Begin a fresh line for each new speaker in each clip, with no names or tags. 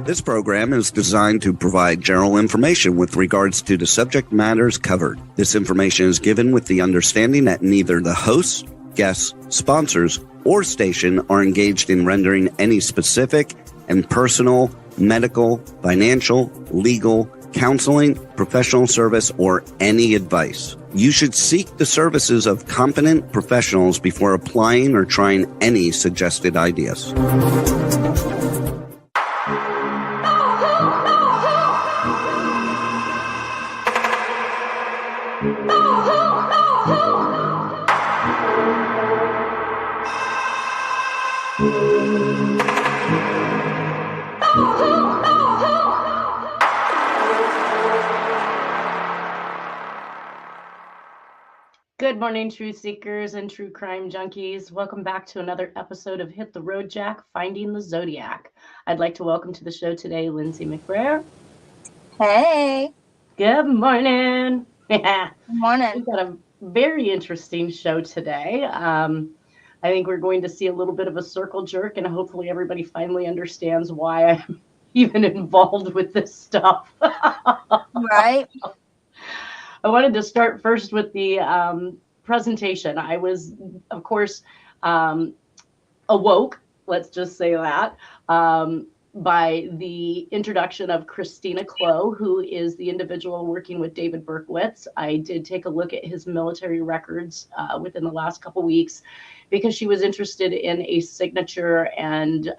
This program is designed to provide general information with regards to the subject matters covered. This information is given with the understanding that neither the hosts, guests, sponsors, or station are engaged in rendering any specific and personal, medical, financial, legal, counseling, professional service, or any advice. You should seek the services of competent professionals before applying or trying any suggested ideas.
Good morning, truth seekers and true crime junkies. Welcome back to another episode of Hit the Road, Jack, Finding the Zodiac. I'd like to welcome to the show today, Lindsay McBrayer.
Hey.
Good morning.
Good morning.
We've got a very interesting show today. I think we're going to see a little bit of a circle jerk, and hopefully everybody finally understands why I'm even involved with this stuff.
Right.
I wanted to start first with the presentation. I was, of course, awoke, let's just say that, by the introduction of Christina Clow, who is the individual working with David Berkowitz. I did take a look at his military records within the last couple weeks because she was interested in a signature and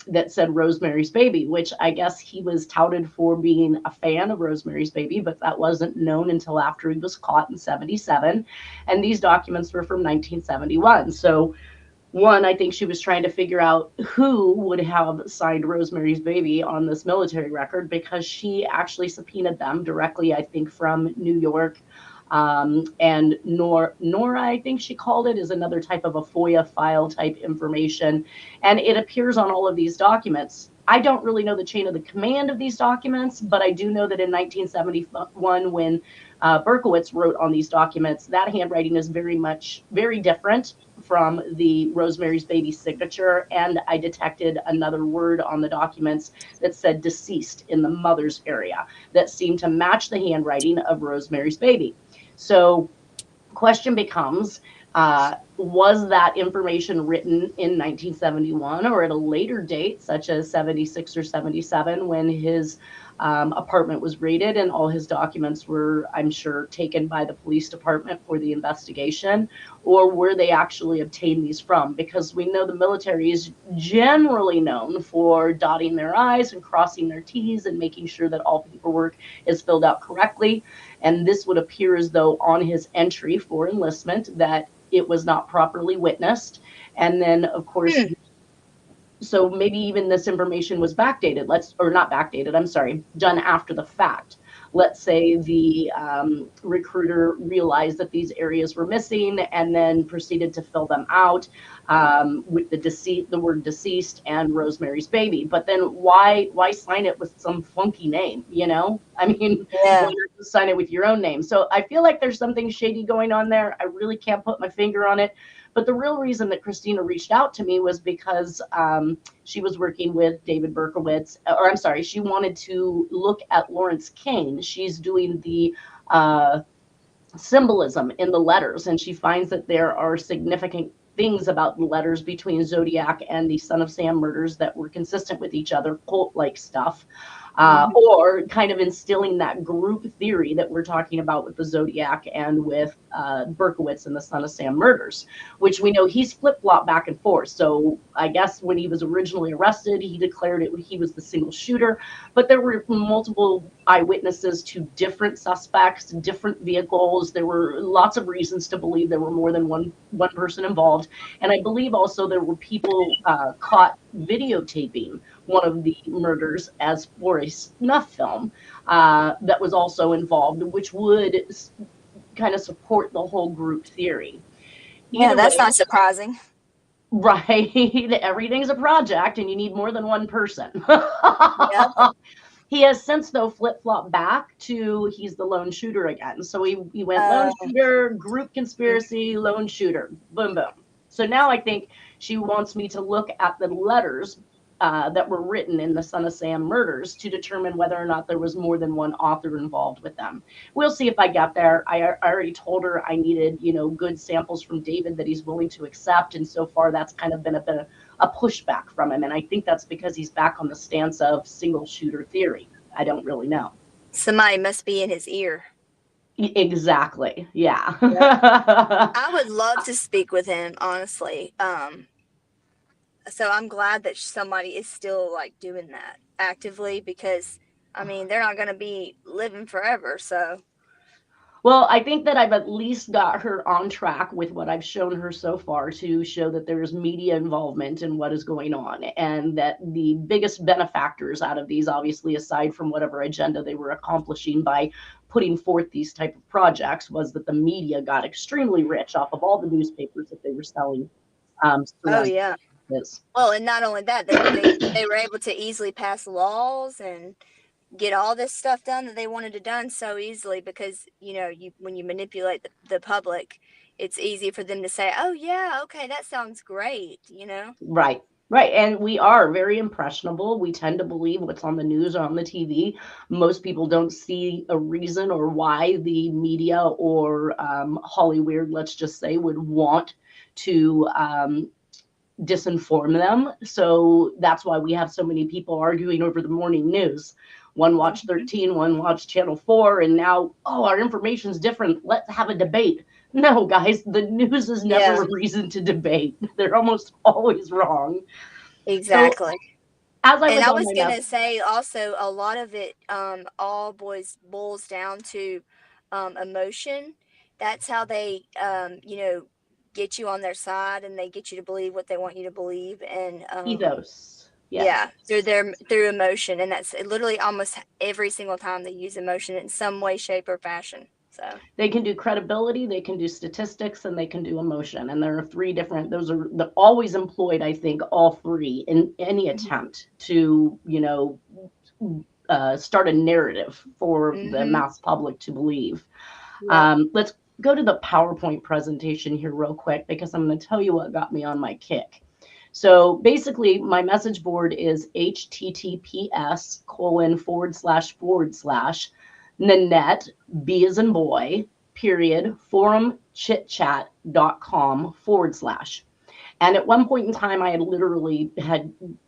that said Rosemary's Baby, which I guess he was touted for being a fan of Rosemary's Baby, but that wasn't known until after he was caught in 1977. And these documents were from 1971. So one, I think she was trying to figure out who would have signed Rosemary's Baby on this military record, because she actually subpoenaed them directly, I think, from New York. And Nora, I think she called it, is another type of a FOIA file type information. And it appears on all of these documents. I don't really know the chain of the command of these documents, but I do know that in 1971, when Berkowitz wrote on these documents, that handwriting is very different from the Rosemary's Baby signature. And I detected another word on the documents that said deceased in the mother's area that seemed to match the handwriting of Rosemary's Baby. So question becomes, was that information written in 1971 or at a later date, such as 76 or 77, when his apartment was raided and all his documents were, I'm sure, taken by the police department for the investigation? Or were they actually obtained these from? Because we know the military is generally known for dotting their I's and crossing their T's and making sure that all paperwork is filled out correctly. And this would appear as though on his entry for enlistment that it was not properly witnessed. And then, of course, so maybe even this information was backdated, done after the fact. Let's say the recruiter realized that these areas were missing and then proceeded to fill them out with the word deceased and Rosemary's Baby. But then why sign it with some funky name, you know? I mean, why not just sign it with your own name? So I feel like there's something shady going on there. I really can't put my finger on it. But the real reason that Christina reached out to me was because she was working with David Berkowitz, she wanted to look at Lawrence Kane. She's doing the symbolism in the letters, and she finds that there are significant things about the letters between Zodiac and the Son of Sam murders that were consistent with each other, cult-like stuff. Or kind of instilling that group theory that we're talking about with the Zodiac and with Berkowitz and the Son of Sam murders, which we know he's flip-flopped back and forth. So I guess when he was originally arrested, he declared he was the single shooter, but there were multiple eyewitnesses to different suspects, different vehicles. There were lots of reasons to believe there were more than one person involved. And I believe also there were people caught videotaping one of the murders as for a snuff film that was also involved, which would kind of support the whole group theory.
Yeah, that's not surprising.
Right. Everything's a project and you need more than one person.
Yep.
He has since, though, flip-flopped back to he's the lone shooter again. So he went lone shooter, group conspiracy, lone shooter, boom, boom. So now I think she wants me to look at the letters that were written in the Son of Sam murders to determine whether or not there was more than one author involved with them. We'll see if I get there. I already told her I needed, good samples from David that he's willing to accept. And so far, that's kind of been a bit of a pushback from him. And I think that's because he's back on the stance of single shooter theory. I don't really know.
Somebody must be in his ear.
Exactly. Yeah.
I would love to speak with him, honestly. So I'm glad that somebody is still like doing that actively, because I mean, they're not going to be living forever. So,
well, I think that I've at least got her on track with what I've shown her so far to show that there's media involvement in what is going on, and that the biggest benefactors out of these, obviously, aside from whatever agenda they were accomplishing by putting forth these type of projects, was that the media got extremely rich off of all the newspapers that they were selling.
oh yeah.
This.
Well, and not only that, they were able to easily pass laws and get all this stuff done that they wanted to done so easily, because when you manipulate the public, it's easy for them to say, oh yeah, okay, that sounds great.
Right. And we are very impressionable. We tend to believe what's on the news or on the TV. Most people don't see a reason or why the media or Hollywood, let's just say, would want to disinform them. So that's why we have so many people arguing over the morning news. One watched 13, one watched Channel 4, and now, our information's different. Let's have a debate. No, guys, the news is never a reason to debate. They're almost always wrong.
Exactly.
So, I
was going to say also, a lot of it all boils down to emotion. That's how they, get you on their side, and they get you to believe what they want you to believe. And
ethos.
Yes. Yeah, through emotion. And that's literally almost every single time they use emotion in some way, shape, or fashion. So
they can do credibility, they can do statistics, and they can do emotion. And there are three different, those are always employed, I think, all three in any attempt to, start a narrative for the mass public to believe. Yeah. Let's go to the PowerPoint presentation here real quick, because I'm going to tell you what got me on my kick. So basically, my message board is https:// Nanette, B as in boy, forumchitchat.com/. And at one point in time, I had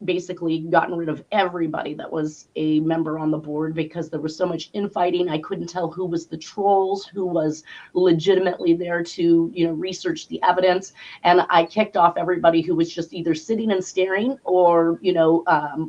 basically gotten rid of everybody that was a member on the board, because there was so much infighting. I couldn't tell who was the trolls, who was legitimately there to, research the evidence. And I kicked off everybody who was just either sitting and staring or,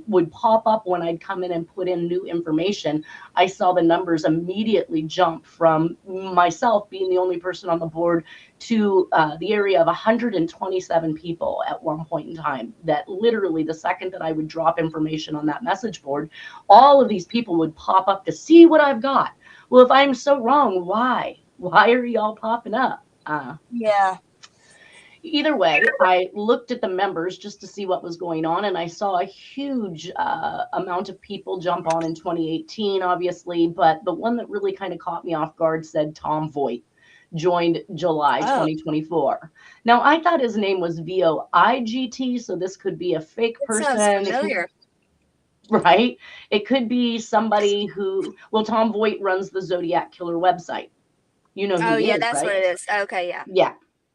would pop up when I'd come in and put in new information. I saw the numbers immediately jump from myself being the only person on the board to the area of 127 people at one point in time. That literally, the second that I would drop information on that message board, all of these people would pop up to see what I've got. Well, if I'm so wrong, why? Why are y'all popping up?
Yeah.
Either way, I looked at the members just to see what was going on, and I saw a huge amount of people jump on in 2018, obviously, but the one that really kind of caught me off guard said Tom Voigt joined July 2024. Now, I thought his name was VOIGT, so this could be a fake person.
Sounds familiar.
Right? It could be somebody who, Tom Voigt runs the Zodiac Killer website. You know who he is,
that's
right?
what it is. Okay, yeah.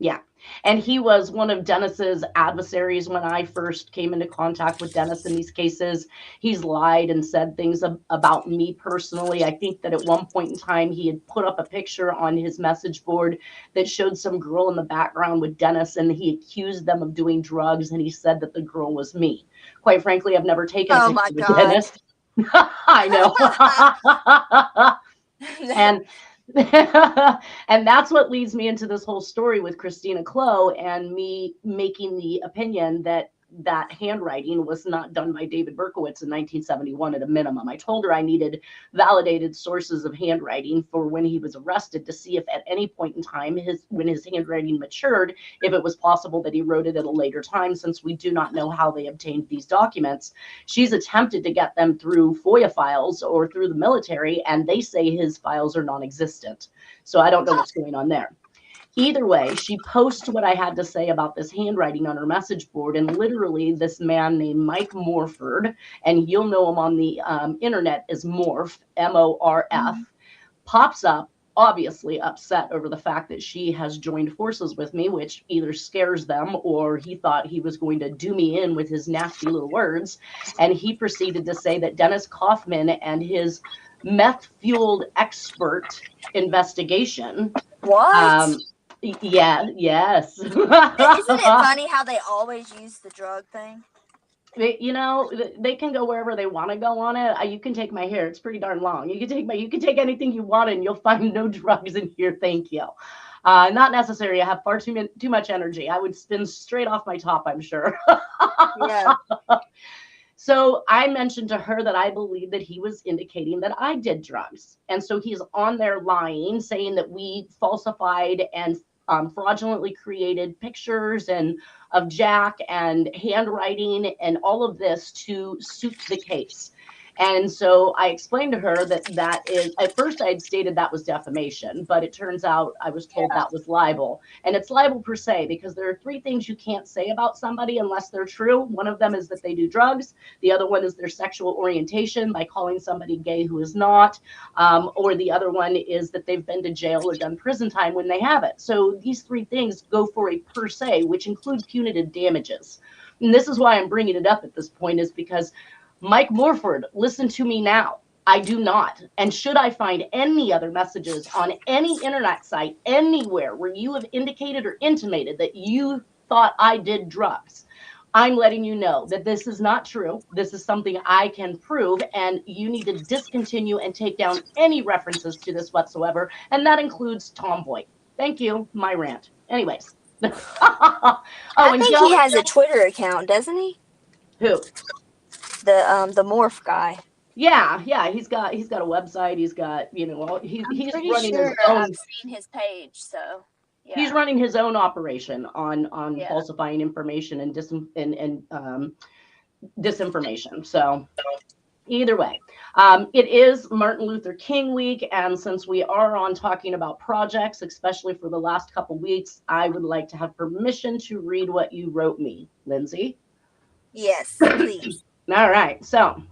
Yeah. And he was one of Dennis's adversaries when I first came into contact with Dennis in these cases. He's lied and said things about me personally. I think that at one point in time, he had put up a picture on his message board that showed some girl in the background with Dennis, and he accused them of doing drugs, and he said that the girl was me. Quite frankly, I've never taken a picture with Dennis. I know. And that's what leads me into this whole story with Christina Clow and me making the opinion that handwriting was not done by David Berkowitz in 1971 at a minimum. I told her I needed validated sources of handwriting for when he was arrested to see if at any point in time, when his handwriting matured, if it was possible that he wrote it at a later time, since we do not know how they obtained these documents. She's attempted to get them through FOIA files or through the military, and they say his files are non-existent. So I don't know what's going on there. Either way, she posts what I had to say about this handwriting on her message board, and literally this man named Mike Morford, and you'll know him on the internet as Morph, M-O-R-F, pops up, obviously upset over the fact that she has joined forces with me, which either scares them or he thought he was going to do me in with his nasty little words. And he proceeded to say that Dennis Kaufman and his meth-fueled expert investigation.
What?
Yeah, yes.
Isn't it funny how they always use the drug thing?
They can go wherever they want to go on it. You can take my hair; it's pretty darn long. You can take anything you want, and you'll find no drugs in here. Thank you. Not necessary. I have far too much energy. I would spin straight off my top, I'm sure.
Yeah.
So I mentioned to her that I believe that he was indicating that I did drugs. And so he's on there lying, saying that we falsified and fraudulently created pictures and of Jack and handwriting and all of this to suit the case. And so I explained to her that is, at first I had stated that was defamation, but it turns out I was told that was libel. And it's libel per se, because there are three things you can't say about somebody unless they're true. One of them is that they do drugs. The other one is their sexual orientation by calling somebody gay who is not. Or the other one is that they've been to jail or done prison time when they haven't. So these three things go for a per se, which include punitive damages. And this is why I'm bringing it up at this point, is because Mike Morford, listen to me now. I do not. And should I find any other messages on any internet site anywhere where you have indicated or intimated that you thought I did drugs, I'm letting you know that this is not true. This is something I can prove, and you need to discontinue and take down any references to this whatsoever. And that includes Tomboy. Thank you. My rant. Anyways.
I think he has a Twitter account, doesn't he?
Who?
The Morph guy.
Yeah, he's got a website. He's got, he's running his own.
I've seen his page, so yeah.
He's running his own operation on falsifying information and disinformation. So either way, it is Martin Luther King week, and since we are on talking about projects, especially for the last couple weeks, I would like to have permission to read what you wrote me, Lindsay.
Yes, please.
All right, so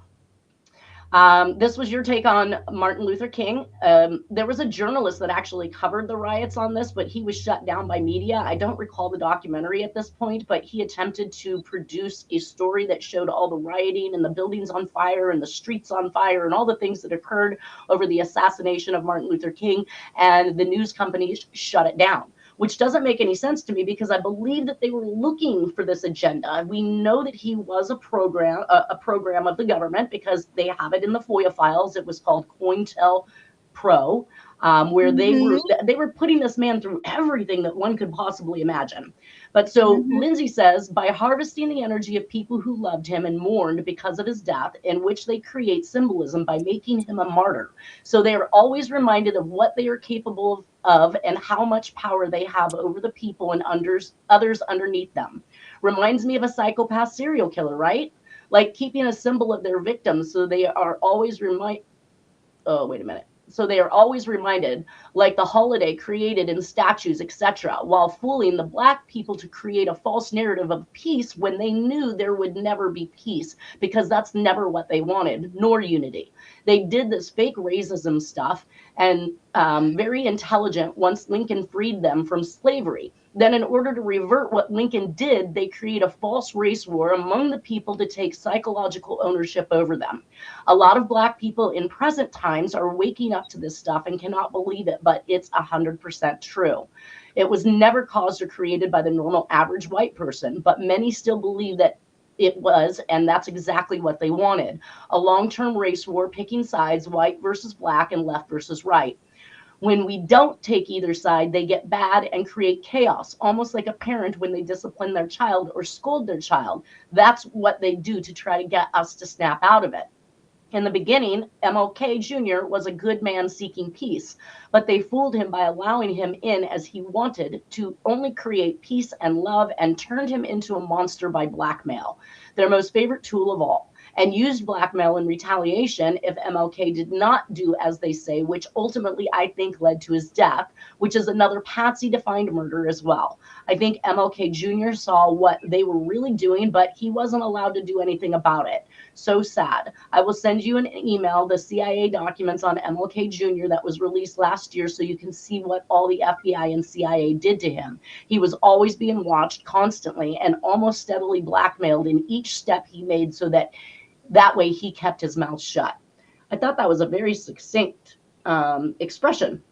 this was your take on Martin Luther King. There was a journalist that actually covered the riots on this, but he was shut down by media. I don't recall the documentary at this point, but he attempted to produce a story that showed all the rioting and the buildings on fire and the streets on fire and all the things that occurred over the assassination of Martin Luther King, and the news companies shut it down, which doesn't make any sense to me because I believe that they were looking for this agenda. We know that he was a program of the government because they have it in the FOIA files. It was called COINTELPRO, where they were putting this man through everything that one could possibly imagine. But so Lindsay says, by harvesting the energy of people who loved him and mourned because of his death, in which they create symbolism by making him a martyr. So they are always reminded of what they are capable of and how much power they have over the people and others underneath them. Reminds me of a psychopath serial killer, right? Like keeping a symbol of their victims so they are always So they are always reminded, like the holiday created in statues, etc., while fooling the Black people to create a false narrative of peace when they knew there would never be peace, because that's never what they wanted, nor unity. They did this fake racism stuff, and very intelligent once Lincoln freed them from slavery. Then in order to revert what Lincoln did, they create a false race war among the people to take psychological ownership over them. A lot of Black people in present times are waking up to this stuff and cannot believe it, but it's 100% true. It was never caused or created by the normal average white person, but many still believe that it was, and that's exactly what they wanted. A long-term race war, picking sides, white versus Black and left versus right. When we don't take either side, they get bad and create chaos, almost like a parent when they discipline their child or scold their child. That's what they do to try to get us to snap out of it. In the beginning, MLK Jr. was a good man seeking peace, but they fooled him by allowing him in as he wanted to only create peace and love, and turned him into a monster by blackmail, their most favorite tool of all. and used blackmail in retaliation if MLK did not do as they say, which ultimately I think led to his death, which is another Patsy-defined murder as well. I think MLK Jr. saw what they were really doing, but he wasn't allowed to do anything about it. So sad. I will send you an email, the CIA documents on MLK Jr. that was released last year, so you can see what all the FBI and CIA did to him. He was always being watched constantly and almost steadily blackmailed in each step he made, so that way he kept his mouth shut. I thought that was a very succinct expression.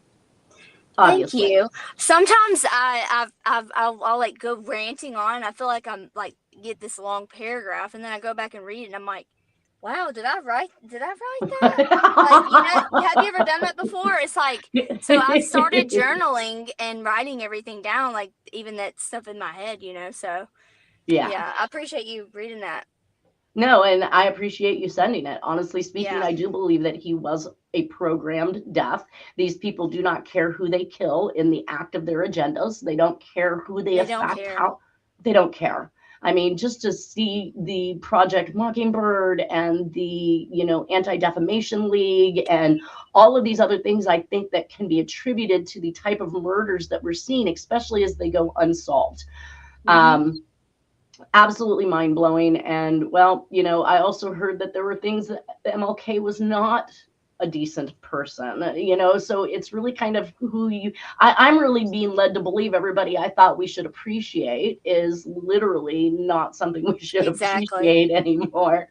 Obviously.
Thank you. Sometimes I'll like go ranting on. I feel like I'm like get this long paragraph, and then I go back and read it, and I'm like, wow, did I write that? Like, have you ever done that before? It's like, so I started journaling and writing everything down, like even that stuff in my head, so yeah, I appreciate you reading that.
No, and I appreciate you sending it. Honestly speaking, I do believe that he was a programmed death. These people do not care who they kill in the act of their agendas. They don't care who they affect. They don't care. I mean, just to see the Project Mockingbird and the, Anti-Defamation League and all of these other things, I think that can be attributed to the type of murders that we're seeing, especially as they go unsolved. Mm-hmm. Absolutely mind-blowing. And well, I also heard that there were things that MLK was not a decent person, so it's really kind of I'm really being led to believe everybody I thought we should appreciate is literally not something we should appreciate anymore.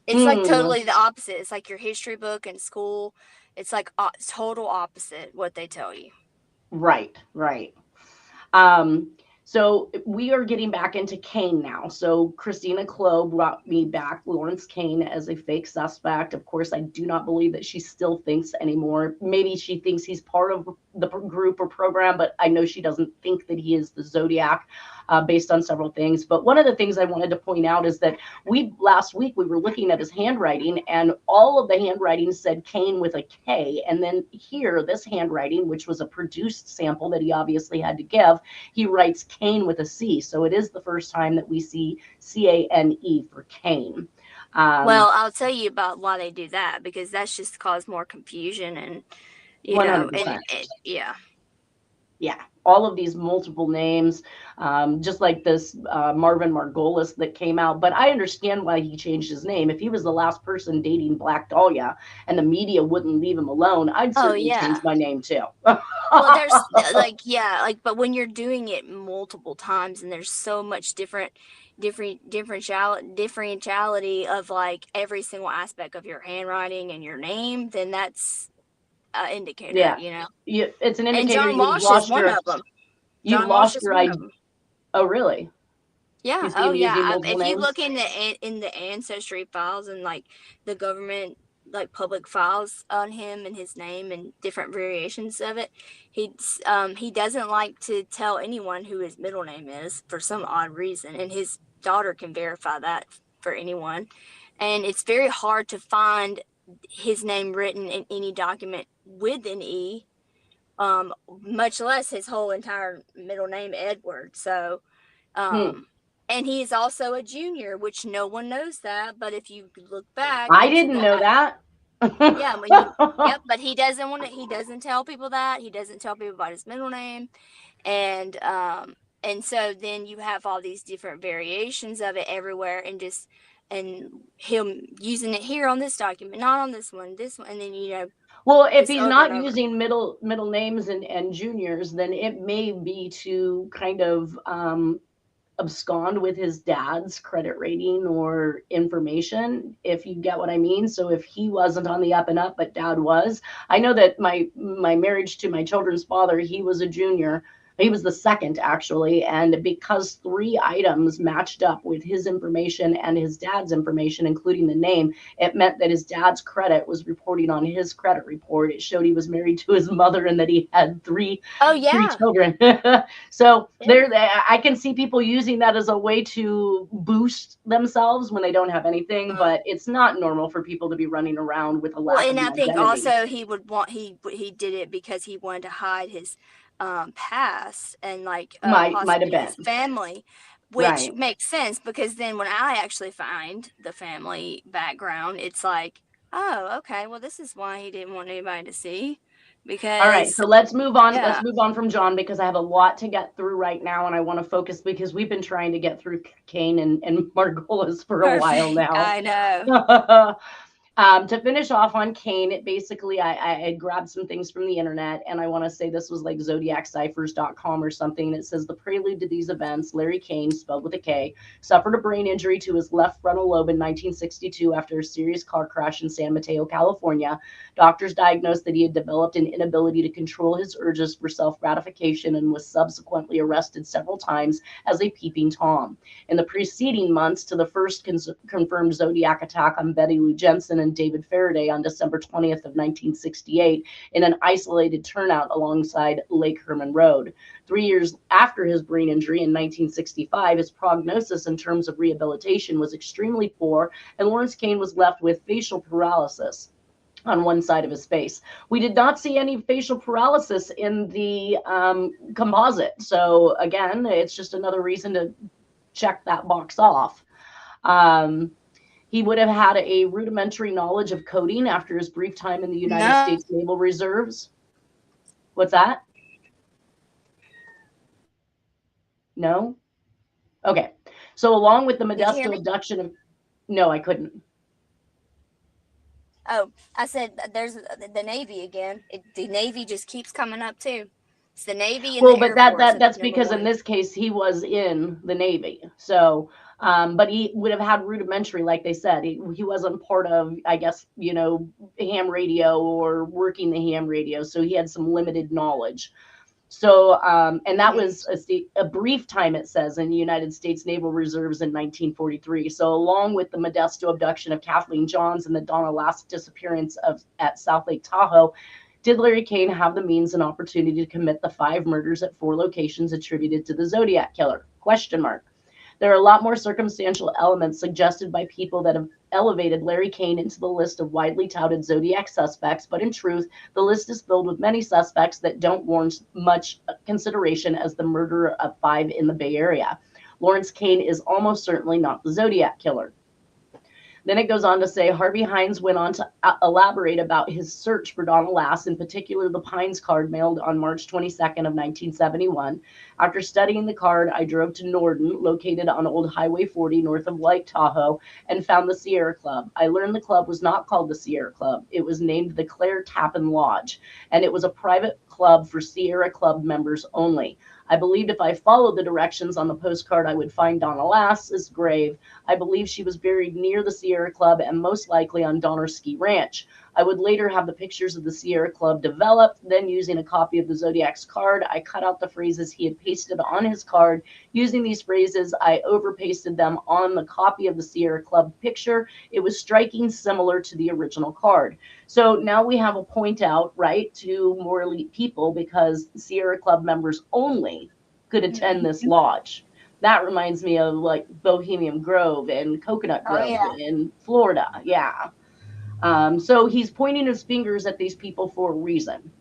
It's like totally the opposite. It's like your history book in school. It's like total opposite what they tell you.
Right. So we are getting back into Kane now. So Christina Clow brought me back Lawrence Kane as a fake suspect. Of course, I do not believe that she still thinks anymore. Maybe she thinks he's part of the group or program, but I know she doesn't think that he is the Zodiac based on several things. But one of the things I wanted to point out is that last week we were looking at his handwriting, and all of the handwriting said Kane with a K. And then here, this handwriting, which was a produced sample that he obviously had to give, he writes Kane with a C. So it is the first time that we see C-A-N-E for Kane.
Well, I'll tell you about why they do that, because that's just caused more confusion and,
100%. Yeah, all of these multiple names, just like this Marvin Margolis that came out. But I understand why he changed his name. If he was the last person dating Black Dahlia and the media wouldn't leave him alone, I'd certainly change my name too.
Well, there's but when you're doing it multiple times and there's so much differentiality of like every single aspect of your handwriting and your name, then that's indicator,
it's an indicator.
And John Walsh is one of them.
You've lost your ID. Oh, really?
Yeah. Oh, yeah. If you look in the ancestry files and like the government, like public files on him and his name and different variations of it, he doesn't like to tell anyone who his middle name is for some odd reason, and his daughter can verify that for anyone. And it's very hard to find his name written in any document with an E, much less his whole entire middle name, Edward. So, and he's also a junior, which no one knows that. But if you look back,
I didn't know that.
Yeah, but he doesn't he doesn't tell people that. He doesn't tell people about his middle name, and so then you have all these different variations of it everywhere, and him using it here on this document, not on this one, and then
well, if he's not using middle names and juniors, then it may be to kind of abscond with his dad's credit rating or information, if you get what I mean. So if he wasn't on the up and up, but dad was, I know that my marriage to my children's father, he was a junior. He was the second, actually, and because 3 items matched up with his information and his dad's information, including the name, it meant that his dad's credit was reporting on his credit report. It showed he was married to his mother and that he had 3 children. So I can see people using that as a way to boost themselves when they don't have anything, but it's not normal for people to be running around with a lack of identity.
And I think also he did it because he wanted to hide his past and like
might have been
his family, which
Right.
makes sense because then when I actually find the family background, it's like, oh, okay, well, this is why he didn't want anybody to see.
All right,
Because,
so let's move on.
yeah.
Let's move on from John because I have a lot to get through right now, and I want to focus because we've been trying to get through Kane and Margolis for a while
Perfect.
now.
I know.
To finish off on Kane, it basically, I grabbed some things from the internet, and I want to say this was like zodiacciphers.com or something. It says the prelude to these events, Larry Kane, spelled with a K, suffered a brain injury to his left frontal lobe in 1962 after a serious car crash in San Mateo, California. Doctors diagnosed that he had developed an inability to control his urges for self-gratification and was subsequently arrested several times as a peeping Tom. In the preceding months to the first confirmed Zodiac attack on Betty Lou Jensen and David Faraday on December 20th of 1968 in an isolated turnout alongside Lake Herman Road. 3 years after his brain injury in 1965, his prognosis in terms of rehabilitation was extremely poor, and Lawrence Kane was left with facial paralysis on one side of his face. We did not see any facial paralysis in the composite. So again, it's just another reason to check that box off. He would have had a rudimentary knowledge of coding after his brief time in the United States Naval Reserves. What's that? No? Okay. So along with the Modesto abduction of... No, I couldn't.
Oh, I said there's the Navy again. The Navy just keeps coming up too. It's the Navy and
well,
the Air
but
Force.
that's because in this case he was in the Navy. So, but he would have had rudimentary, like they said, he wasn't part of, I guess, ham radio or working the ham radio. So he had some limited knowledge. So, and that was a brief time, it says, in the United States Naval Reserves in 1943. So along with the Modesto abduction of Kathleen Johns and the Donna Lass disappearance at South Lake Tahoe, did Larry Kane have the means and opportunity to commit the 5 murders at 4 locations attributed to the Zodiac killer? Question mark. There are a lot more circumstantial elements suggested by people that have elevated Larry Kane into the list of widely touted Zodiac suspects, but in truth, the list is filled with many suspects that don't warrant much consideration as the murderer of 5 in the Bay Area. Lawrence Kane is almost certainly not the Zodiac killer. Then it goes on to say Harvey Hines went on to elaborate about his search for Donna Lass, in particular the Pines card mailed on March 22nd of 1971. After studying the card, I drove to Norden, located on Old Highway 40 north of Lake Tahoe, and found the Sierra Club. I learned the club was not called the Sierra Club. It was named the Claire Tappan Lodge, and it was a private club for Sierra Club members only. I believed if I followed the directions on the postcard, I would find Donna Lass's grave. I believe she was buried near the Sierra Club and most likely on Donner Ski Ranch. I would later have the pictures of the Sierra Club developed. Then, using a copy of the Zodiac's card, I cut out the phrases he had pasted on his card. Using these phrases, I overpasted them on the copy of the Sierra Club picture. It was striking similar to the original card. So now we have a point out, right, to more elite people, because Sierra Club members only could attend this lodge. That reminds me of like Bohemian Grove and Coconut Grove in Florida. Yeah. So he's pointing his fingers at these people for a reason.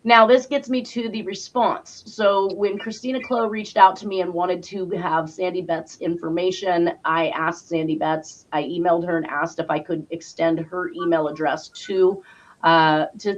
Now, this gets me to the response. So when Christina Clow reached out to me and wanted to have Sandy Betts' information, I asked Sandy Betts, I emailed her and asked if I could extend her email address to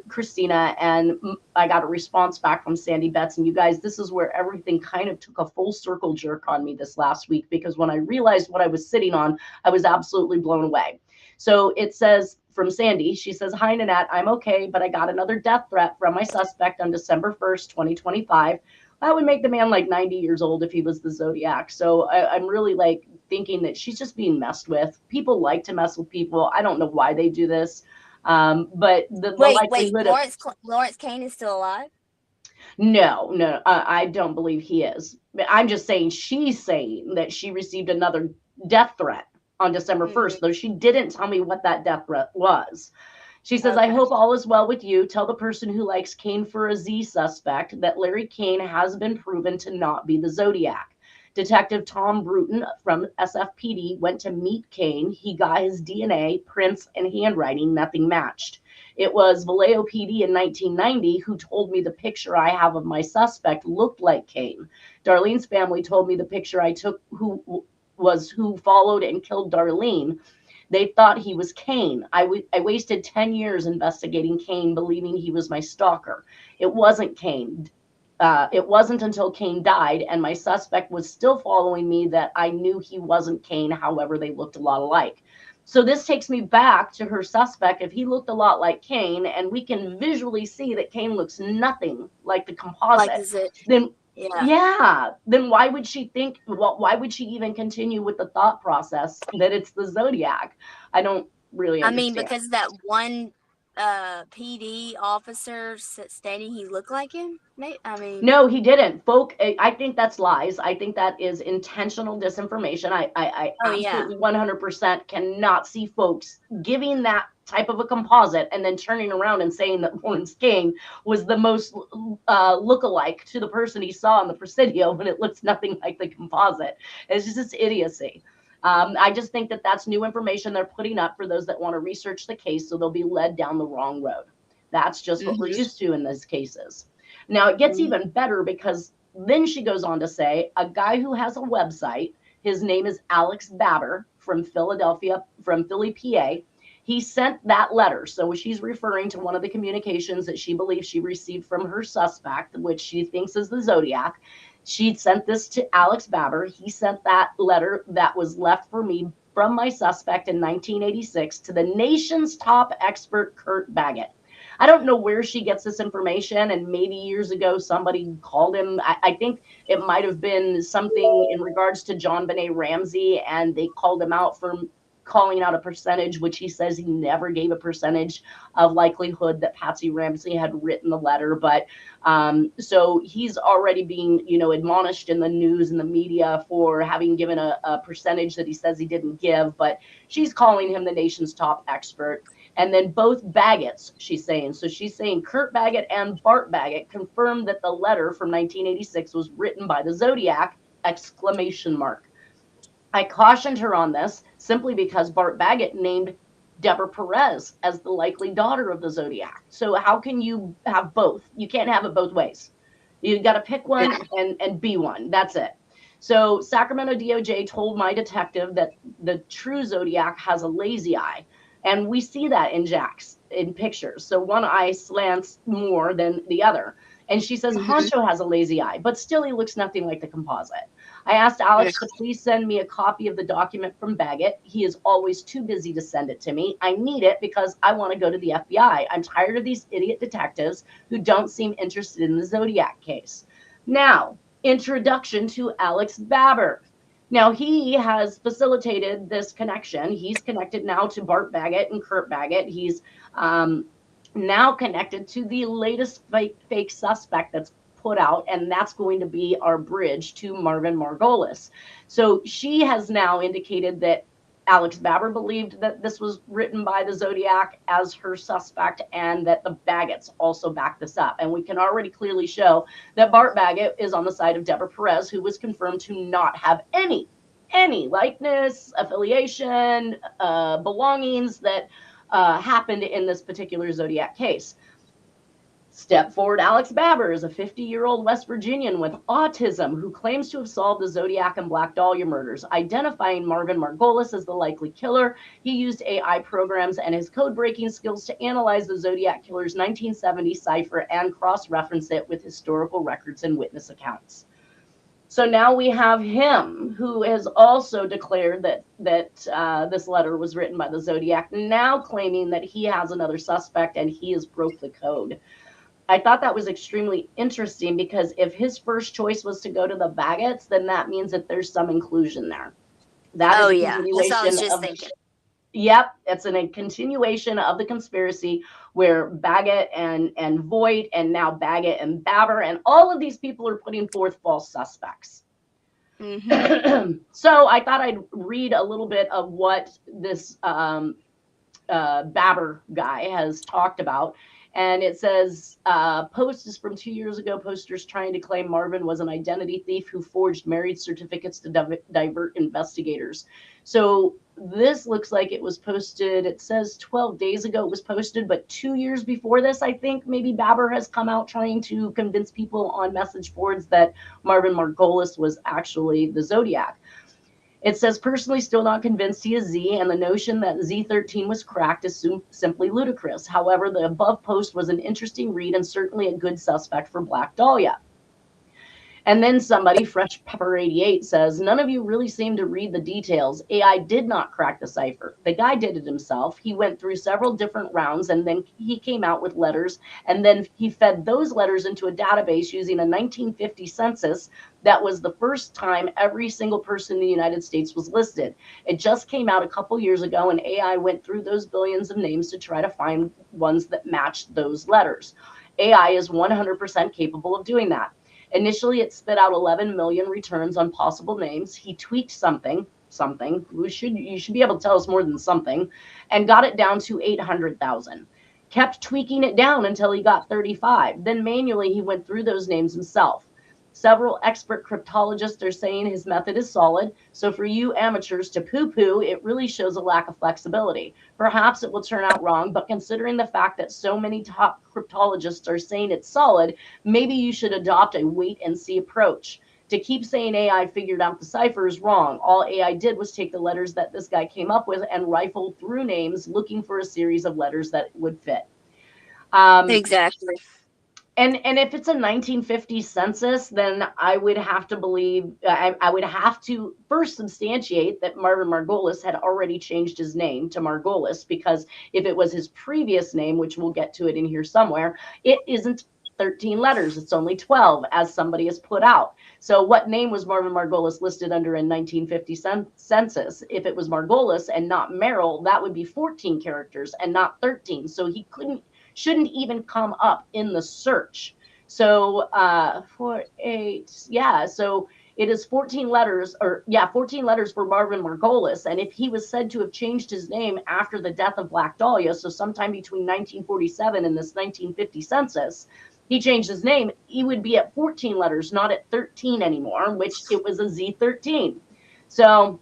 Christina, and I got a response back from Sandy Betts. And you guys, this is where everything kind of took a full circle jerk on me this last week, because when I realized what I was sitting on, I was absolutely blown away. So it says from Sandy, she says, "Hi, Nanette, I'm okay, but I got another death threat from my suspect on December 1st, 2025. That would make the man like 90 years old if he was the Zodiac. So I'm really like thinking that she's just being messed with. People like to mess with people. I don't know why they do this. But the likelihood
Lawrence Kane is still alive?
No, I don't believe he is. I'm just saying she's saying that she received another death threat on December 1st, though she didn't tell me what that death threat was. She says, I hope all is well with you. Tell the person who likes Kane for a Z suspect that Larry Kane has been proven to not be the Zodiac. Detective Tom Bruton from SFPD went to meet Kane. He got his DNA, prints, and handwriting. Nothing matched. It was Vallejo PD in 1990 who told me the picture I have of my suspect looked like Kane. Darlene's family told me the picture I took who followed and killed Darlene. They thought he was Kane. I wasted 10 years investigating Kane, believing he was my stalker. It wasn't Kane. It wasn't until Kane died and my suspect was still following me that I knew he wasn't Kane. However, they looked a lot alike. So this takes me back to her suspect. If he looked a lot like Kane, and we can visually see that Kane looks nothing like the composite, then then why would she think, well, why would she even continue with the thought process that it's the Zodiac? I don't really understand.
I mean, because that one PD officer stating he looked like him. I mean,
no, he didn't. I think that's lies. I think that is intentional disinformation. I absolutely 100% cannot see folks giving that type of a composite and then turning around and saying that Lawrence King was the most lookalike to the person he saw in the Presidio when it looks nothing like the composite. It's just idiocy. I just think that that's new information they're putting up for those that want to research the case, so they'll be led down the wrong road. That's just what we're used to in these cases. Now, it gets even better because then she goes on to say a guy who has a website, his name is Alex Babber from Philadelphia, from Philly, PA. He sent that letter. So she's referring to one of the communications that she believes she received from her suspect, which she thinks is the Zodiac. She sent this to Alex Babber. He sent that letter that was left for me from my suspect in 1986 to the nation's top expert, Kurt Baggett. I don't know where she gets this information, and maybe years ago somebody called him. I think it might have been something in regards to John Benet Ramsey, and they called him out for calling out a percentage, which he says he never gave a percentage of likelihood that Patsy Ramsey had written the letter. But so he's already being, admonished in the news and the media for having given a percentage that he says he didn't give. But she's calling him the nation's top expert. And then both Baggetts, she's saying. So she's saying Kurt Baggett and Bart Baggett confirmed that the letter from 1986 was written by the Zodiac, ! I cautioned her on this simply because Bart Baggett named Deborah Perez as the likely daughter of the Zodiac. So how can you have both? You can't have it both ways. You got to pick one and be one. That's it. So Sacramento DOJ told my detective that the true Zodiac has a lazy eye. And we see that in Jack's in pictures. So one eye slants more than the other. And she says Honcho has a lazy eye, but still he looks nothing like the composite. I asked Alex to please send me a copy of the document from Baggett. He is always too busy to send it to me. I need it because I want to go to the FBI. I'm tired of these idiot detectives who don't seem interested in the Zodiac case. Now, introduction to Alex Babber. Now, he has facilitated this connection. He's connected now to Bart Baggett and Kurt Baggett. He's now connected to the latest fake suspect that's put out, and that's going to be our bridge to Marvin Margolis. So she has now indicated that Alex Babber believed that this was written by the Zodiac as her suspect, and that the Baggetts also backed this up. And we can already clearly show that Bart Baggett is on the side of Deborah Perez, who was confirmed to not have any likeness, affiliation, belongings that happened in this particular Zodiac case. Step forward, Alex Babber is a 50-year-old West Virginian with autism who claims to have solved the Zodiac and Black Dahlia murders. Identifying Marvin Margolis as the likely killer, he used AI programs and his code-breaking skills to analyze the Zodiac killer's 1970 cipher and cross-reference it with historical records and witness accounts. So now we have him, who has also declared that this letter was written by the Zodiac, now claiming that he has another suspect and he has broke the code. I thought that was extremely interesting because if his first choice was to go to the Baggetts, then that means that there's some inclusion there.
That's what I was just thinking.
Yep, it's a continuation of the conspiracy where Baggett and Voight and now Baggett and Babber and all of these people are putting forth false suspects. So I thought I'd read a little bit of what this Babber guy has talked about. And it says, post is from 2 years ago. Posters trying to claim Marvin was an identity thief who forged marriage certificates to divert investigators. So this looks like it was posted, it says 12 days ago it was posted, but 2 years before this, I think maybe Baber has come out trying to convince people on message boards that Marvin Margolis was actually the Zodiac. It says, personally still not convinced he is Z, and the notion that Z13 was cracked is simply ludicrous. However, the above post was an interesting read and certainly a good suspect for Black Dahlia. And then somebody, Fresh Pepper 88, says, none of you really seem to read the details. AI did not crack the cipher. The guy did it himself. He went through several different rounds, and then he came out with letters, and then he fed those letters into a database using a 1950 census. That was the first time every single person in the United States was listed. It just came out a couple years ago, and AI went through those billions of names to try to find ones that matched those letters. AI is 100% capable of doing that. Initially, it spit out 11 million returns on possible names. He tweaked something. You should be able to tell us more than something, and got it down to 800,000. Kept tweaking it down until he got 35. Then manually, he went through those names himself. Several expert cryptologists are saying his method is solid. So for you amateurs to poo-poo, it really shows a lack of flexibility. Perhaps it will turn out wrong, but considering the fact that so many top cryptologists are saying it's solid, maybe you should adopt a wait and see approach. To keep saying AI figured out the cipher is wrong. All AI did was take the letters that this guy came up with and rifle through names looking for a series of letters that would fit.
Exactly.
And if it's a 1950 census, then I would have to believe, I would have to first substantiate that Marvin Margolis had already changed his name to Margolis, because if it was his previous name, which we'll get to it in here somewhere, it isn't 13 letters. It's only 12, as somebody has put out. So what name was Marvin Margolis listed under in 1950 census? If it was Margolis and not Merrill, that would be 14 characters and not 13. So he shouldn't even come up in the search. So 48, yeah. So it is 14 letters, 14 letters for Marvin Margolis. And if he was said to have changed his name after the death of Black Dahlia, so sometime between 1947 and this 1950 census, he changed his name, he would be at 14 letters, not at 13 anymore, which it was a Z13. So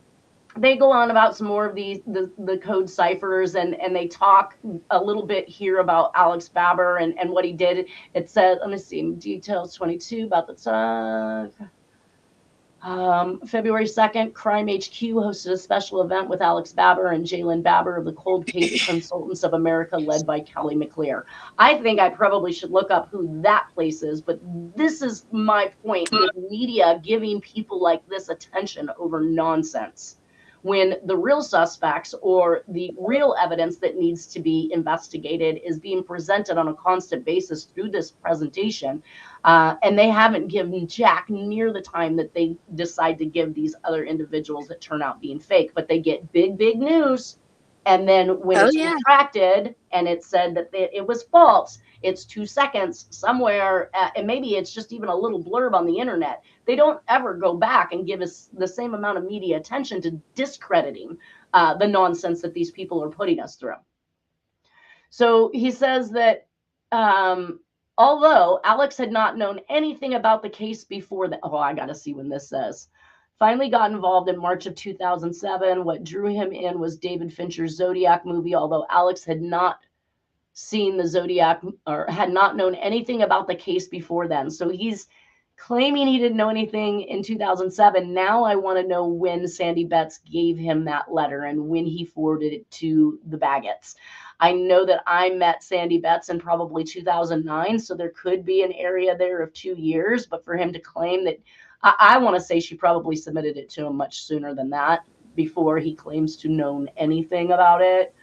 they go on about some more of the code ciphers, and they talk a little bit here about Alex Baber and what he did. It says, let me see, details 22 about the time. February 2nd, Crime HQ hosted a special event with Alex Baber and Jalen Baber of the Cold Case Consultants of America, led by Kelly McClear. I think I probably should look up who that place is, but this is my point with media giving people like this attention over nonsense, when the real suspects or the real evidence that needs to be investigated is being presented on a constant basis through this presentation. And they haven't given Jack near the time that they decide to give these other individuals that turn out being fake, but they get big news. And then when it's retracted and it's said that it was false, it's 2 seconds somewhere, and maybe it's just even a little blurb on the internet. They don't ever go back and give us the same amount of media attention to discrediting the nonsense that these people are putting us through. So he says that although Alex had not known anything about the case before that, I got to see when this says. Finally got involved in March of 2007. What drew him in was David Fincher's Zodiac movie, although Alex had not seen the Zodiac or had not known anything about the case before then. So he's claiming he didn't know anything in 2007. Now I want to know when Sandy Betts gave him that letter and when he forwarded it to the Baggetts. I know that I met Sandy Betts in probably 2009, so there could be an area there of 2 years, but for him to claim that, I want to say she probably submitted it to him much sooner than that, before he claims to know anything about it.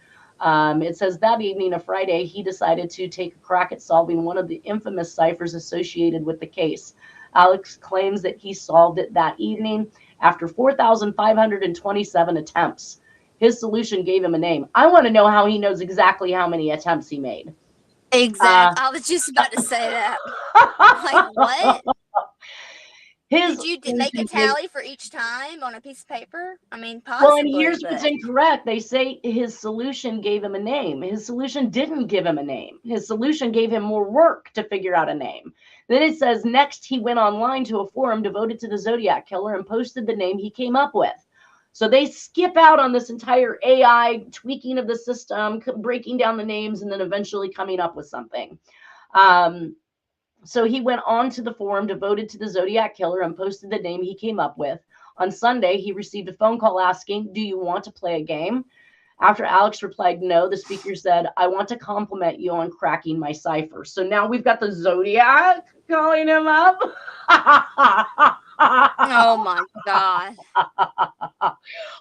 It says that evening of Friday, he decided to take a crack at solving one of the infamous ciphers associated with the case. Alex claims that he solved it that evening after 4,527 attempts. His solution gave him a name. I want to know how he knows exactly how many attempts he made.
Exactly. I was just about to say that. Like, what? Did you make a tally for each time on a piece of paper? I mean, possibly.
Well, and here's what's incorrect. They say his solution gave him a name. His solution didn't give him a name. His solution gave him more work to figure out a name. Then it says, next, he went online to a forum devoted to the Zodiac Killer and posted the name he came up with. So they skip out on this entire AI tweaking of the system, breaking down the names, and then eventually coming up with something. So he went on to the forum devoted to the Zodiac killer and posted the name he came up with. On Sunday, he received a phone call asking, "Do you want to play a game?" After Alex replied no, the speaker said, "I want to compliment you on cracking my cipher." So now we've got the Zodiac calling him up.
Oh my God.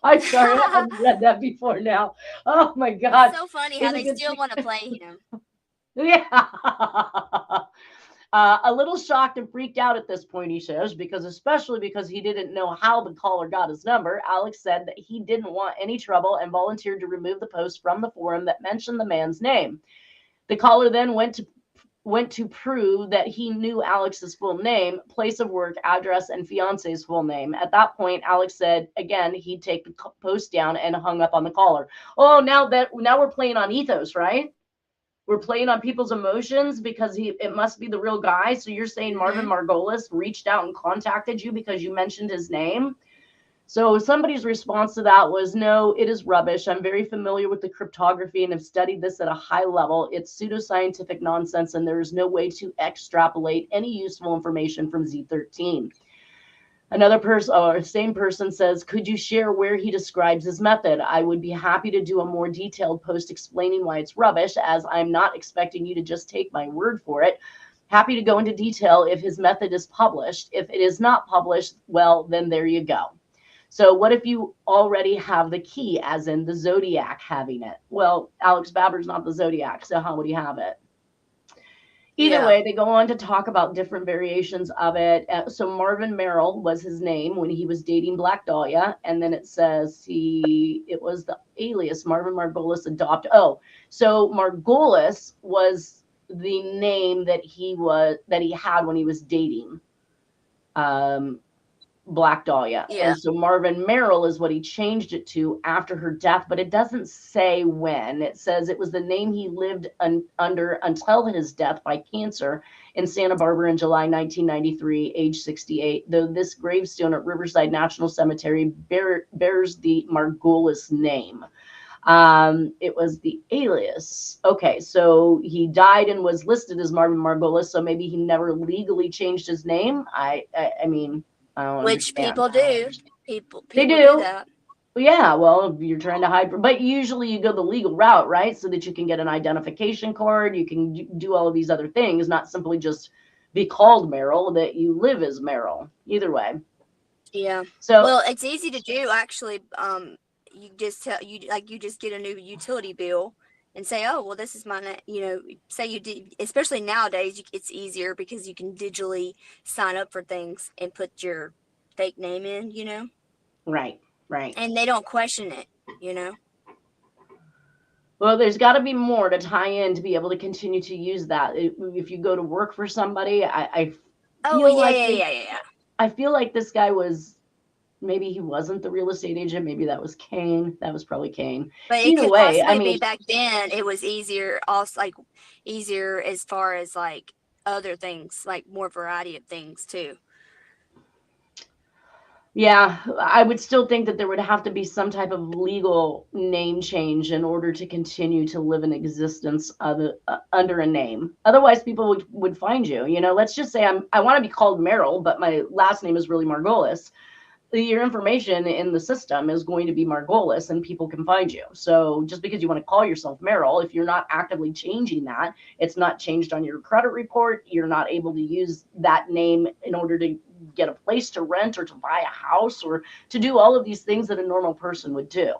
I'm sorry, I haven't read that before now. Oh my God.
It's so funny how they still want to play him.
Yeah. A little shocked and freaked out at this point, he says, especially because he didn't know how the caller got his number. Alex said that he didn't want any trouble and volunteered to remove the post from the forum that mentioned the man's name. The caller then went to prove that he knew Alex's full name, place of work, address, and fiance's full name. At that point, Alex said again he'd take the post down and hung up on the caller. Oh, now we're playing on ethos, right? We're playing on people's emotions because it must be the real guy. So you're saying Marvin Margolis reached out and contacted you because you mentioned his name? So somebody's response to that was, "No, it is rubbish. I'm very familiar with the cryptography and have studied this at a high level. It's pseudoscientific nonsense, and there is no way to extrapolate any useful information from Z13. Another person, or same person, says, "Could you share where he describes his method? I would be happy to do a more detailed post explaining why it's rubbish, as I'm not expecting you to just take my word for it. Happy to go into detail if his method is published. If it is not published, well, then there you go." So what if you already have the key, as in the Zodiac having it? Well, Alex Babber's not the Zodiac, so how would he have it? Either way, they go on to talk about different variations of it. So Marvin Merrill was his name when he was dating Black Dahlia. And then it says it was the alias Marvin Margolis adopted. Oh, so Margolis was the name that he had when he was dating Black Dahlia.
Yeah.
And so Marvin Merrill is what he changed it to after her death, but it doesn't say when. It says it was the name he lived under until his death by cancer in Santa Barbara in July 1993, age 68, though this gravestone at Riverside National Cemetery bears the Margolis name. It was the alias. Okay, so he died and was listed as Marvin Margolis, so maybe he never legally changed his name. I mean, I don't
Which
understand.
people do. People
They
do that.
Yeah, well, you're trying to hide, but usually you go the legal route, right? So that you can get an identification card, you can do all of these other things, not simply just be called Merrill, that you live as Merrill. Either way.
Yeah.
So,
well, it's easy to do actually. You just get a new utility bill and say, "Oh, well, this is my," say you did. Especially nowadays, it's easier because you can digitally sign up for things and put your fake name in.
Right.
And they don't question it.
Well, there's got to be more to tie in to be able to continue to use that. If you go to work for somebody, I feel like this guy was. Maybe he wasn't the real estate agent. Maybe that was Kane. That was probably Kane.
But it could possibly be back then. It was easier, also easier as far as other things, more variety of things too.
Yeah, I would still think that there would have to be some type of legal name change in order to continue to live in existence under a name. Otherwise, people would find you. Let's just say I want to be called Merrill, but my last name is really Margolis. Your information in the system is going to be Margolis and people can find you. So just because you want to call yourself Merrill, if you're not actively changing that, it's not changed on your credit report. You're not able to use that name in order to get a place to rent or to buy a house or to do all of these things that a normal person would do.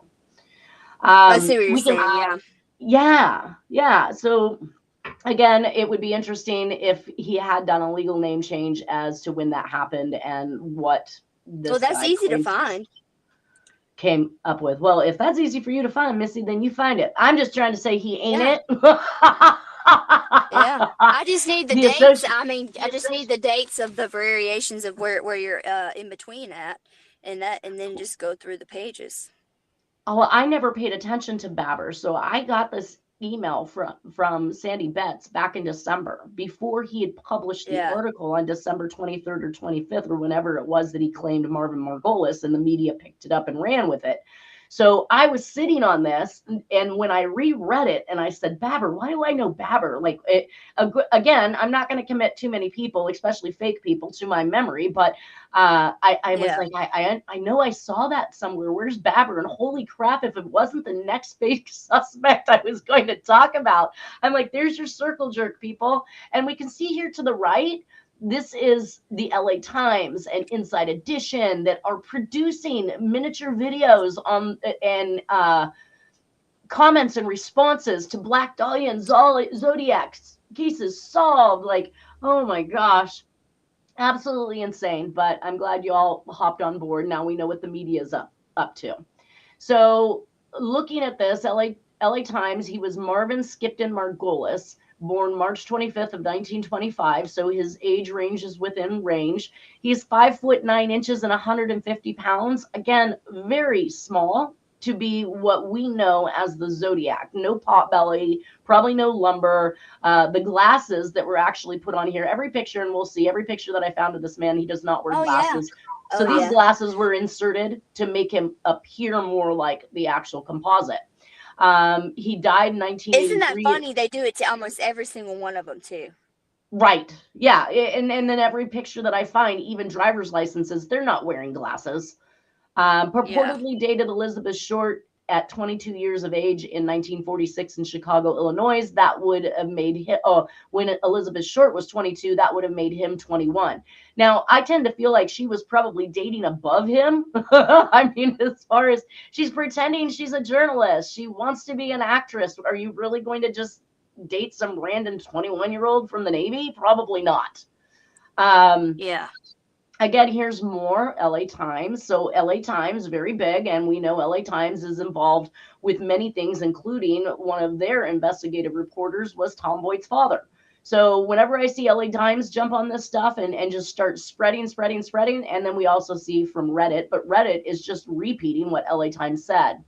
I see what you're saying.
Yeah. So again, it would be interesting if he had done a legal name change as to when that happened and what
that's easy to find.
Came up with. Well, if that's easy for you to find, Missy, then you find it. I'm just trying to say he ain't it.
Yeah, I just need the dates. I just need the dates of the variations of where you're in between at, and then just go through the pages.
Oh, well, I never paid attention to Babber, so I got this email from Sandy Betts back in December, before he had published the
Yeah.
article on December 23rd or 25th or whenever it was that he claimed Marvin Margolis, and the media picked it up and ran with it. So I was sitting on this, and when I reread it and I said, Babber, why do I know Babber? Like, again, I'm not going to commit too many people, especially fake people, to my memory, but I was
Yeah.
like, I know I saw that somewhere. Where's Babber? And holy crap, if it wasn't the next fake suspect I was going to talk about, I'm like, there's your circle jerk, people. And we can see here to the right, this is the LA Times and Inside Edition that are producing miniature videos on and comments and responses to Black Dahlia and Zodiac cases solved. Like, oh my gosh, absolutely insane. But I'm glad you all hopped on board. Now we know what the media is up to. So looking at this, LA Times, he was Marvin Skipton Margolis, born March 25th of 1925. So his age range is within range. He's 5'9" and 150 pounds. Again, very small to be what we know as the Zodiac. No pot belly, probably no lumber. The glasses that were actually put on here, every picture, and we'll see every picture that I found of this man, he does not wear glasses.
Yeah.
So these glasses were inserted to make him appear more like the actual composite. He died in 1983.
Isn't that funny? They do it to almost every single one of them too.
Right. Yeah. And then every picture that I find, even driver's licenses, they're not wearing glasses. Purportedly dated Elizabeth Short at 22 years of age in 1946 in Chicago, Illinois. That would have made him, when Elizabeth Short was 22, that would have made him 21. Now, I tend to feel like she was probably dating above him. I mean, as far as she's pretending she's a journalist, she wants to be an actress. Are you really going to just date some random 21-year-old from the Navy? Probably not.
Yeah.
Again, here's more LA Times. So LA Times, very big, and we know LA Times is involved with many things, including one of their investigative reporters was Tom Boyd's father. So whenever I see LA Times jump on this stuff and just start spreading, and then we also see from Reddit, but Reddit is just repeating what LA Times said.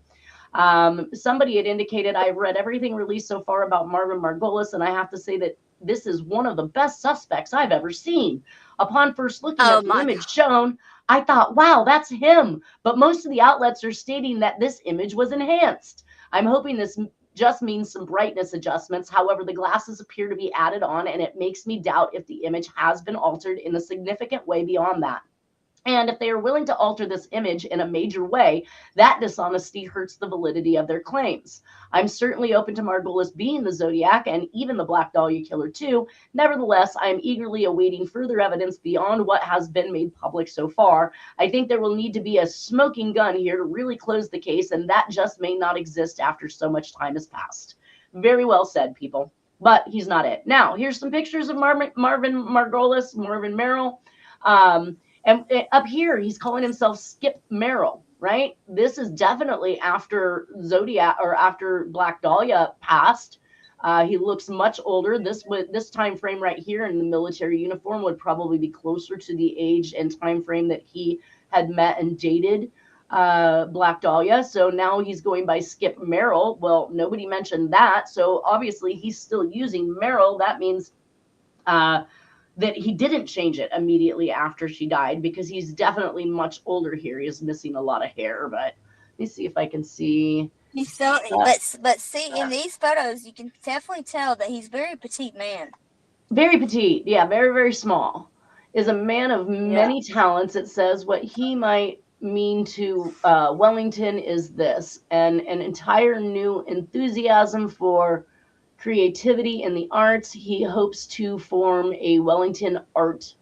Somebody had indicated, I've read everything released so far about Marvin Margolis, and I have to say that this is one of the best suspects I've ever seen. Upon first looking at the image shown, I thought, wow, that's him. But most of the outlets are stating that this image was enhanced. I'm hoping this just means some brightness adjustments. However, the glasses appear to be added on, and it makes me doubt if the image has been altered in a significant way beyond that. And if they are willing to alter this image in a major way, that dishonesty hurts the validity of their claims. I'm certainly open to Margolis being the Zodiac and even the Black Dahlia killer too. Nevertheless, I am eagerly awaiting further evidence beyond what has been made public so far. I think there will need to be a smoking gun here to really close the case, and that just may not exist after so much time has passed. Very well said, people. But he's not it. Now, here's some pictures of Marvin Margolis, Marvin Merrill. And up here, he's calling himself Skip Merrill, right? This is definitely after Zodiac or after Black Dahlia passed. He looks much older. This time frame right here in the military uniform would probably be closer to the age and time frame that he had met and dated Black Dahlia. So now he's going by Skip Merrill. Well, nobody mentioned that. So obviously he's still using Merrill. That means that he didn't change it immediately after she died, because he's definitely much older here. He is missing a lot of hair, but let me see if I can see.
He's so, but see, in these photos, you can definitely tell that he's very petite man.
Very petite, yeah, very, very small. Is a man of many talents. It says what he might mean to Wellington is this, and an entire new enthusiasm for creativity in the arts. He hopes to form a Wellington art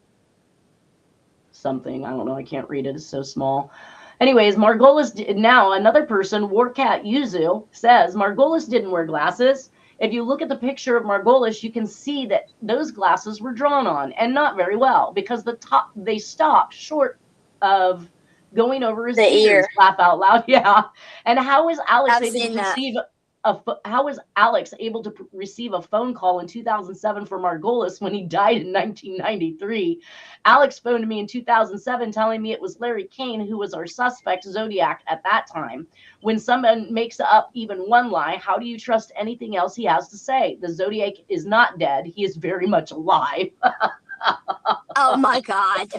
something. I don't know. I can't read it. It's so small. Anyways, Margolis, now another person, Warcat Yuzu, says Margolis didn't wear glasses. If you look at the picture of Margolis, you can see that those glasses were drawn on, and not very well, because they stopped short of going over his ears. Laugh out loud. Yeah. And how is Alex able to conceive? Alex able to receive a phone call in 2007 from Margolis when he died in 1993? Alex phoned me in 2007 telling me it was Larry Kane who was our suspect, Zodiac, at that time. When someone makes up even one lie, how do you trust anything else he has to say? The Zodiac is not dead. He is very much alive.
Oh my God.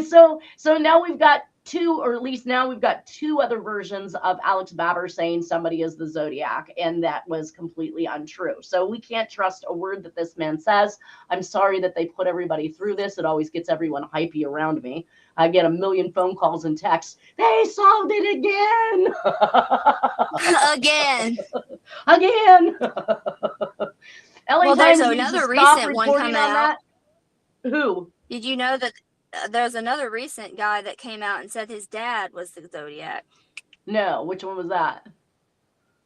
So now we've got two, or at least now we've got two other versions of Alex Babber saying somebody is the Zodiac, and that was completely untrue. So we can't trust a word that this man says. I'm sorry that they put everybody through this. It always gets everyone hypey around me. I get a million phone calls and texts. They solved it again. Again. LA
Well, there's
Times needs to
another
stop
recent one
reporting
coming
on
out.
that. Who?
Did you know that there's another recent guy that came out and said his dad was the Zodiac?
No, which one was that?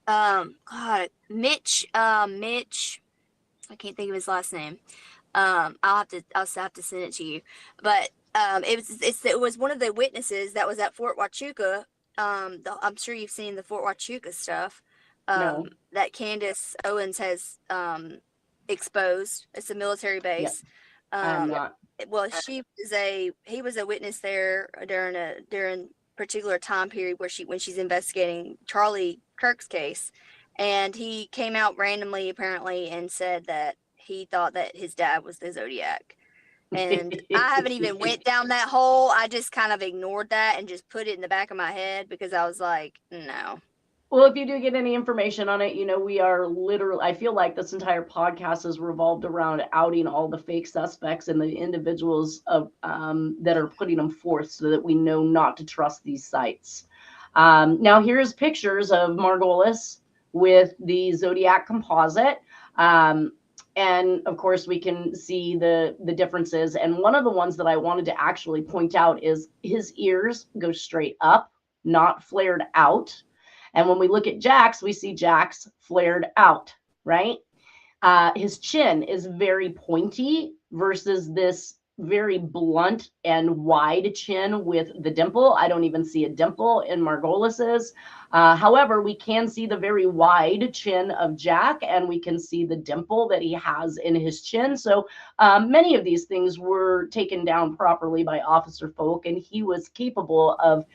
God, Mitch. I can't think of his last name. I'll have to send it to you. But it was one of the witnesses that was at Fort Huachuca. I'm sure you've seen the Fort Huachuca stuff.
No.
That Candace Owens has exposed. It's a military base.
Yep. I'm not.
Well, he was a witness there during a particular time period when she's investigating Charlie Kirk's case, and he came out randomly apparently and said that he thought that his dad was the Zodiac. And I haven't even went down that hole. I just kind of ignored that and just put it in the back of my head because I was like, no.
Well, if you do get any information on it, we are literally, I feel like this entire podcast is revolved around outing all the fake suspects and the individuals that are putting them forth so that we know not to trust these sites. Now, here's pictures of Margolis with the Zodiac composite. And of course, we can see the differences. And one of the ones that I wanted to actually point out is his ears go straight up, not flared out. And when we look at Jack's, we see Jack's flared out, right? His chin is very pointy versus this very blunt and wide chin with the dimple. I don't even see a dimple in Margolis's. However, we can see the very wide chin of Jack, and we can see the dimple that he has in his chin. So many of these things were taken down properly by Officer Folk, and he was capable of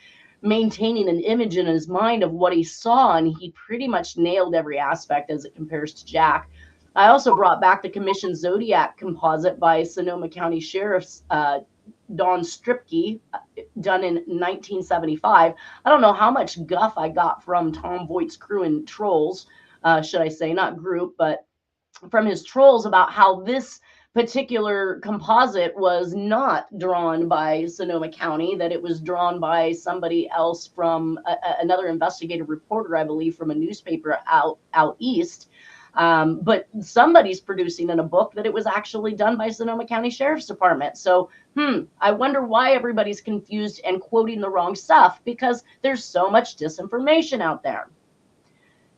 maintaining an image in his mind of what he saw, and he pretty much nailed every aspect as it compares to Jack. I also brought back the commissioned Zodiac composite by Sonoma County Sheriff's Don Stripke, done in 1975. I don't know how much guff I got from Tom Voigt's crew and trolls, should I say, not group, but from his trolls about how this particular composite was not drawn by Sonoma County, that it was drawn by somebody else from another investigative reporter, I believe, from a newspaper out east. But somebody's producing in a book that it was actually done by Sonoma County Sheriff's Department. So, I wonder why everybody's confused and quoting the wrong stuff, because there's so much disinformation out there.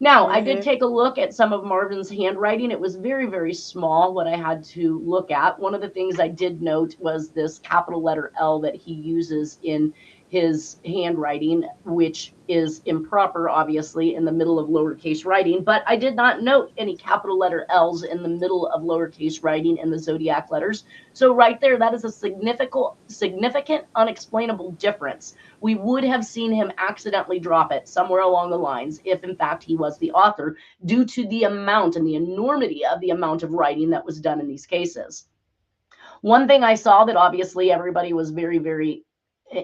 Now, I did take a look at some of Marvin's handwriting. It was very, very small, what I had to look at. One of the things I did note was this capital letter L that he uses in his handwriting, which is improper, obviously, in the middle of lowercase writing. But I did not note any capital letter L's in the middle of lowercase writing in the Zodiac letters. So right there, that is a significant, unexplainable difference. We would have seen him accidentally drop it somewhere along the lines if, in fact, he was the author, due to the amount and the enormity of the amount of writing that was done in these cases. One thing I saw that obviously everybody was very, very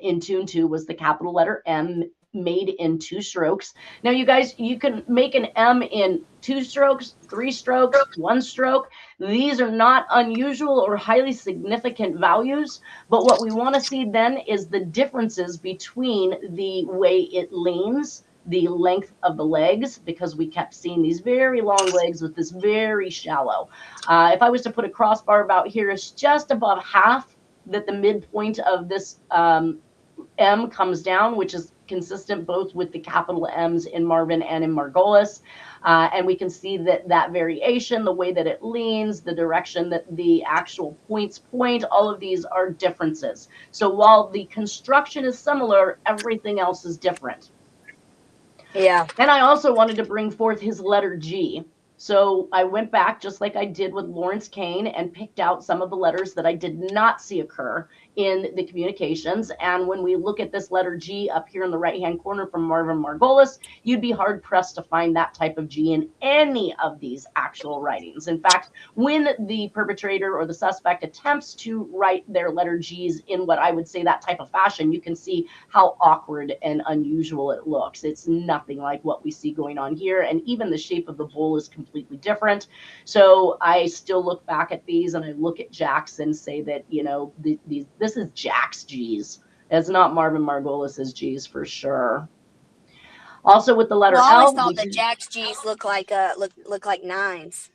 in tune to was the capital letter M made in 2 strokes. Now, you guys, you can make an M in 2 strokes, 3 strokes, 1 stroke. These are not unusual or highly significant values, but what we want to see then is the differences between the way it leans, the length of the legs, because we kept seeing these very long legs with this very shallow. If I was to put a crossbar about here, it's just above half that the midpoint of this M comes down, which is consistent both with the capital M's in Marvin and in Margolis. And we can see that variation, the way that it leans, the direction that the actual points point, all of these are differences. So while the construction is similar, everything else is different.
Yeah.
And I also wanted to bring forth his letter G. So I went back, just like I did with Lawrence Kane, and picked out some of the letters that I did not see occur in the communications. And when we look at this letter G up here in the right-hand corner from Marvin Margolis, you'd be hard-pressed to find that type of G in any of these actual writings. In fact, when the perpetrator or the suspect attempts to write their letter G's in what I would say that type of fashion, you can see how awkward and unusual it looks. It's nothing like what we see going on here. And even the shape of the bull is completely different. So I still look back at these and I look at Jack's and say that, you know, this is Jack's G's. It's not Marvin Margolis's G's for sure. Also with the letter
Well, I always
L,
thought that Jack's G's look like nines.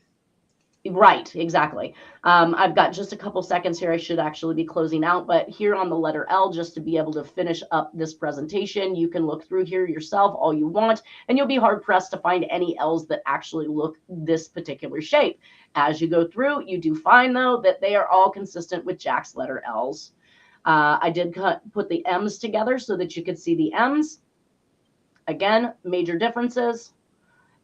right, exactly. I've got just a couple seconds here. I should actually be closing out, but here on the letter L, just to be able to finish up this presentation, you can look through here yourself all you want, and you'll be hard pressed to find any L's that actually look this particular shape. As you go through, you do find though that they are all consistent with Jack's letter L's. I did put the M's together so that you could see the M's. Again, major differences.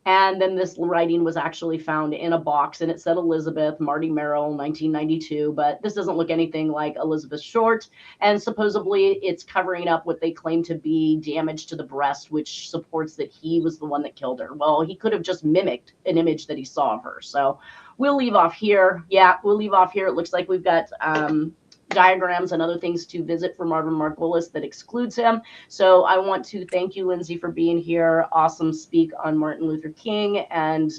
And then this writing was actually found in a box, and it said Elizabeth Marty Merrill 1992, but this doesn't look anything like Elizabeth Short, and supposedly it's covering up what they claim to be damage to the breast, which supports that he was the one that killed her. Well, he could have just mimicked an image that he saw of her. So we'll leave off here. Yeah, we'll leave off here. It looks like we've got diagrams and other things to visit for Marvin Margolis that excludes him. So I want to thank you, Lindsay, for being here. Awesome speak on Martin Luther King and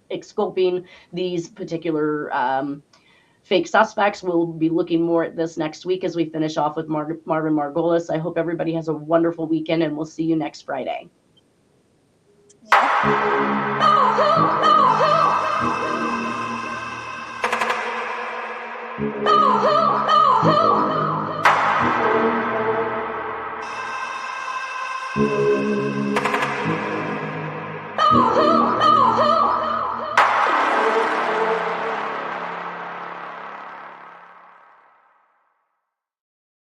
exculping these particular fake suspects. We'll be looking more at this next week as we finish off with Marvin Margolis. I hope everybody has a wonderful weekend, and we'll see you next Friday. Oh,